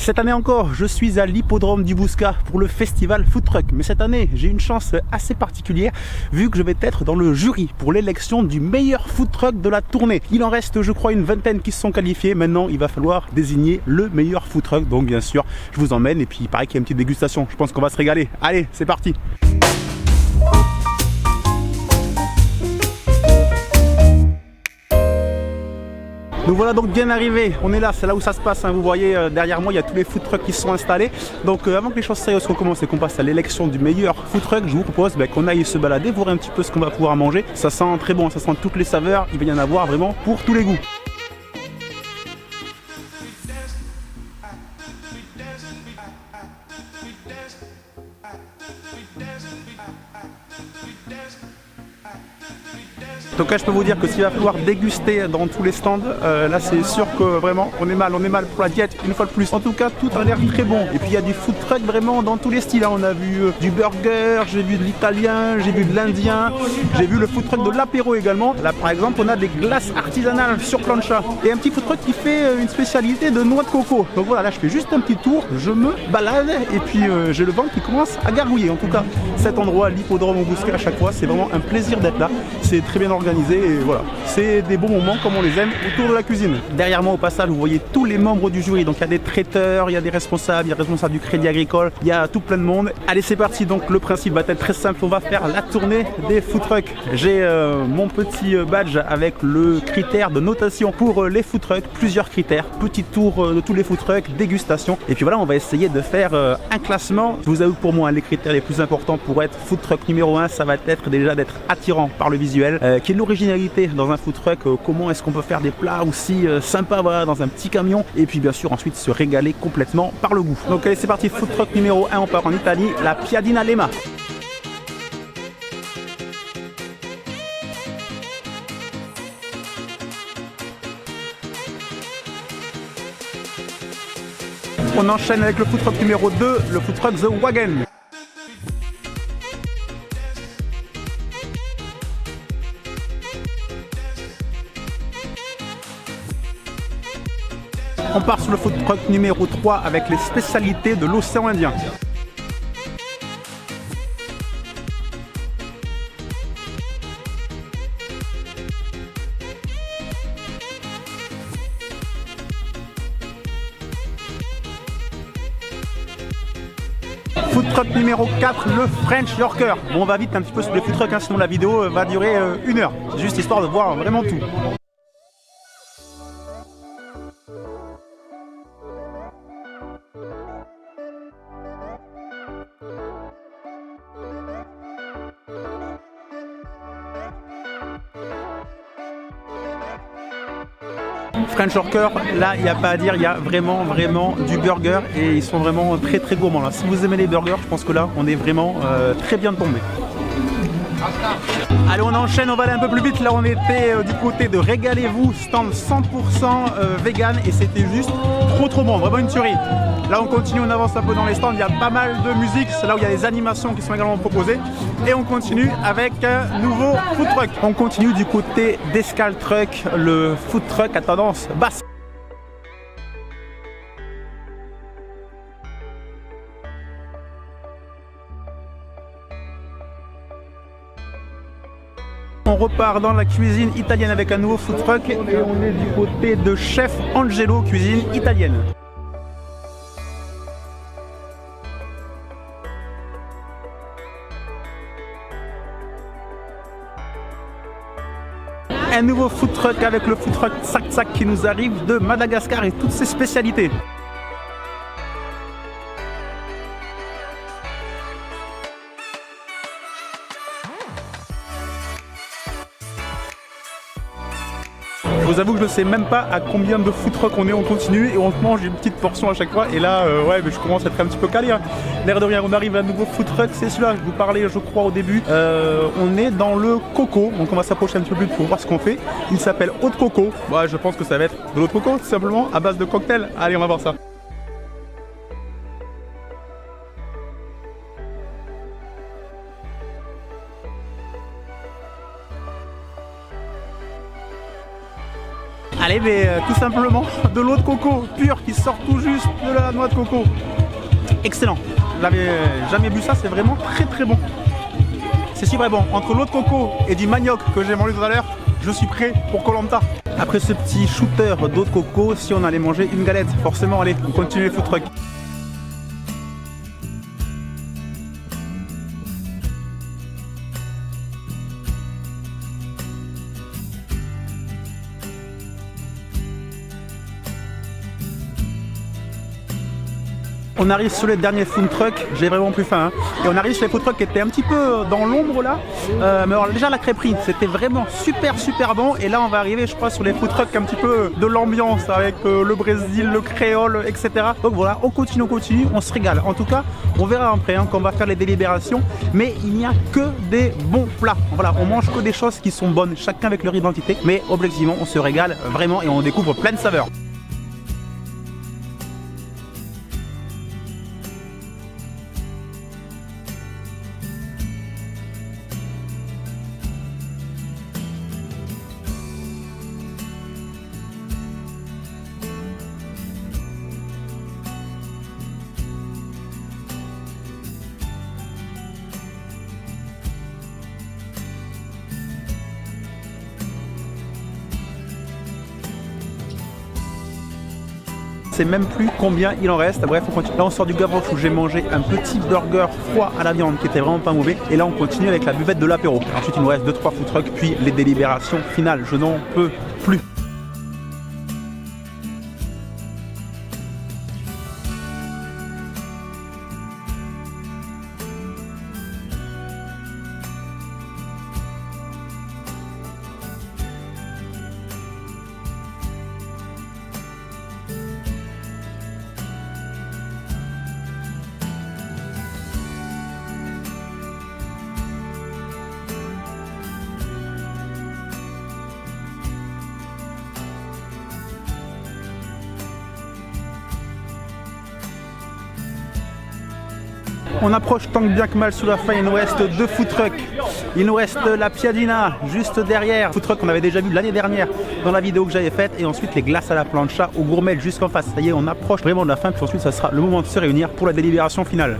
Cette année encore, je suis à l'hippodrome du Bouscat pour le festival Food Truck. Mais cette année, j'ai une chance assez particulière vu que je vais être dans le jury pour l'élection du meilleur food truck de la tournée. Il en reste, je crois, une vingtaine qui se sont qualifiés. Maintenant, il va falloir désigner le meilleur food truck. Donc, bien sûr, je vous emmène et puis il paraît qu'il y a une petite dégustation. Je pense qu'on va se régaler. Allez, c'est parti! Nous voilà donc bien arrivés, on est là, c'est là où ça se passe, hein. Vous voyez derrière moi il y a tous les food trucks qui se sont installés. Donc avant que les choses sérieuses recommencent et qu'on passe à l'élection du meilleur food truck, je vous propose qu'on aille se balader, voir un petit peu ce qu'on va pouvoir manger. Ça sent très bon, ça sent toutes les saveurs, il va y en avoir vraiment pour tous les goûts. Donc là je peux vous dire que s'il va falloir déguster dans tous les stands, là c'est sûr que vraiment on est mal pour la diète une fois de plus. En tout cas tout a l'air très bon. Et puis il y a du food truck vraiment dans tous les styles. On a vu du burger, j'ai vu de l'italien, j'ai vu de l'indien, j'ai vu le food truck de l'apéro également. Là par exemple on a des glaces artisanales sur plancha et un petit food truck qui fait une spécialité de noix de coco. Donc voilà, là je fais juste un petit tour, je me balade et puis j'ai le ventre qui commence à gargouiller. En tout cas cet endroit, l'hippodrome au Bouscat, à chaque fois c'est vraiment un plaisir d'être là. C'est très bien organisé et voilà, c'est des bons moments comme on les aime autour de la cuisine. Derrière moi au passage vous voyez tous les membres du jury, donc il y a des traiteurs, il y a des responsables, il y a des responsables du Crédit Agricole, il y a tout plein de monde. Allez c'est parti, donc le principe va être très simple, on va faire la tournée des food trucks. J'ai mon petit badge avec le critère de notation pour les food trucks, plusieurs critères, petit tour de tous les food trucks, dégustation et puis voilà on va essayer de faire un classement. Je vous avoue que pour moi les critères les plus importants pour être food truck numéro 1 ça va être déjà d'être attirant par le visuel, qu'il y ait de l'originalité dans un food truck, comment est-ce qu'on peut faire des plats aussi sympas voilà, dans un petit camion et puis bien sûr ensuite se régaler complètement par le goût. Donc allez c'est parti, food truck numéro 1, on part en Italie, la Piadina Lema. On enchaîne avec le food truck numéro 2, le food truck The Wagon. On part sur le food truck numéro 3 avec les spécialités de l'océan Indien. Food truck numéro 4, le French Yorker. Bon on va vite un petit peu sur les food trucks, hein, sinon la vidéo va durer 1 heure. C'est juste histoire de voir vraiment tout. French Yorker, là il n'y a pas à dire, il y a vraiment du burger et ils sont vraiment très gourmands là. Si vous aimez les burgers, je pense que là on est vraiment très bien tombé. Allez on enchaîne, on va aller un peu plus vite. Là on était du côté de Régalez-vous, stand 100% vegan et c'était juste trop bon, vraiment une tuerie. Là on continue, on avance un peu dans les stands, il y a pas mal de musique, c'est là où il y a des animations qui sont également proposées. Et on continue avec un nouveau food truck. On continue du côté d'Escal Truck, le food truck à tendance basse. On repart dans la cuisine italienne avec un nouveau food truck et on est du côté de Chef Angelo, cuisine italienne. Un nouveau food truck avec le food truck Tsak Tsak qui nous arrive de Madagascar et toutes ses spécialités. Je vous avoue que je ne sais même pas à combien de food truck on est, on continue et on mange une petite portion à chaque fois et là ouais mais je commence à être un petit peu calé, hein. L'air de rien, on arrive à un nouveau food truck, c'est celui-là, je vous parlais je crois au début, on est dans le coco, donc on va s'approcher un petit peu plus pour voir ce qu'on fait. Il s'appelle Eau de Coco, ouais, je pense que ça va être de l'eau de coco tout simplement à base de cocktail. Allez on va voir ça. Allez, mais tout simplement de l'eau de coco pure qui sort tout juste de la noix de coco. Excellent. J'avais jamais bu ça, c'est vraiment très très bon. C'est super bon. Entre l'eau de coco et du manioc que j'ai mangé tout à l'heure, je suis prêt pour Koh Lanta. Après ce petit shooter d'eau de coco, si on allait manger une galette, forcément, allez, on continue les food trucks. On arrive sur les derniers food trucks, j'ai vraiment plus faim. Hein. Et on arrive sur les food trucks qui étaient un petit peu dans l'ombre là. Mais alors déjà la crêperie, c'était vraiment super bon. Et là on va arriver je crois sur les food trucks un petit peu de l'ambiance avec le Brésil, le créole, etc. Donc voilà, on continue, on se régale. En tout cas, on verra après hein, quand on va faire les délibérations. Mais il n'y a que des bons plats. Voilà, on mange que des choses qui sont bonnes, chacun avec leur identité. Mais objectivement, on se régale vraiment et on découvre plein de saveurs. Je sais même plus combien il en reste. Bref, on continue. Là, on sort du Gavroche où j'ai mangé un petit burger froid à la viande qui était vraiment pas mauvais. Et là, on continue avec la buvette de l'apéro. Ensuite, il nous reste 2-3 food trucks, puis les délibérations finales. Je n'en peux plus. On approche tant que bien que mal sous la fin, il nous reste 2 food trucks. Il nous reste la Piadina juste derrière. Food truck qu'on avait déjà vu l'année dernière dans la vidéo que j'avais faite. Et ensuite les glaces à la plancha au gourmet jusqu'en face. Ça y est, on approche vraiment de la fin. Puis ensuite ça sera le moment de se réunir pour la délibération finale.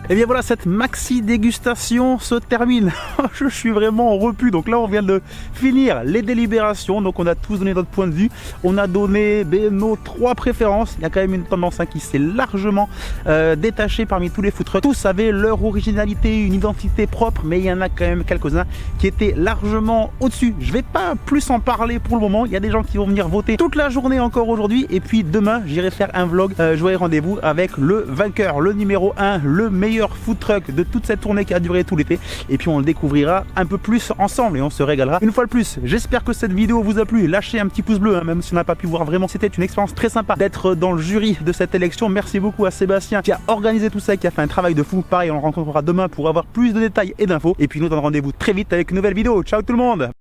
Et bien voilà, cette maxi dégustation se termine. Je suis vraiment en repu. Donc là, on vient de finir les délibérations. Donc on a tous donné notre point de vue. On a donné nos 3 préférences. Il y a quand même une tendance qui s'est largement détachée parmi tous les food trucks. Tous avaient leur originalité, une identité propre, mais il y en a quand même quelques-uns qui étaient largement au-dessus. Je vais pas plus en parler pour le moment. Il y a des gens qui vont venir voter toute la journée encore aujourd'hui. Et puis demain, j'irai faire un vlog. J'aurai rendez-vous avec le vainqueur, le numéro 1, le meilleur food truck de toute cette tournée qui a duré tout l'été. Et puis on le découvrira un peu plus ensemble et on se régalera une fois de plus. J'espère que cette vidéo vous a plu. Lâchez un petit pouce bleu, hein, même si on n'a pas pu voir. Vraiment, c'était une expérience très sympa d'être dans le jury de cette élection. Merci beaucoup à Sébastien qui a organisé tout ça et qui a fait un travail de fou. Pareil, on le rencontrera demain pour avoir plus de détails et d'infos. Et puis nous, on donne rendez-vous très vite avec une nouvelle vidéo. Ciao tout le monde!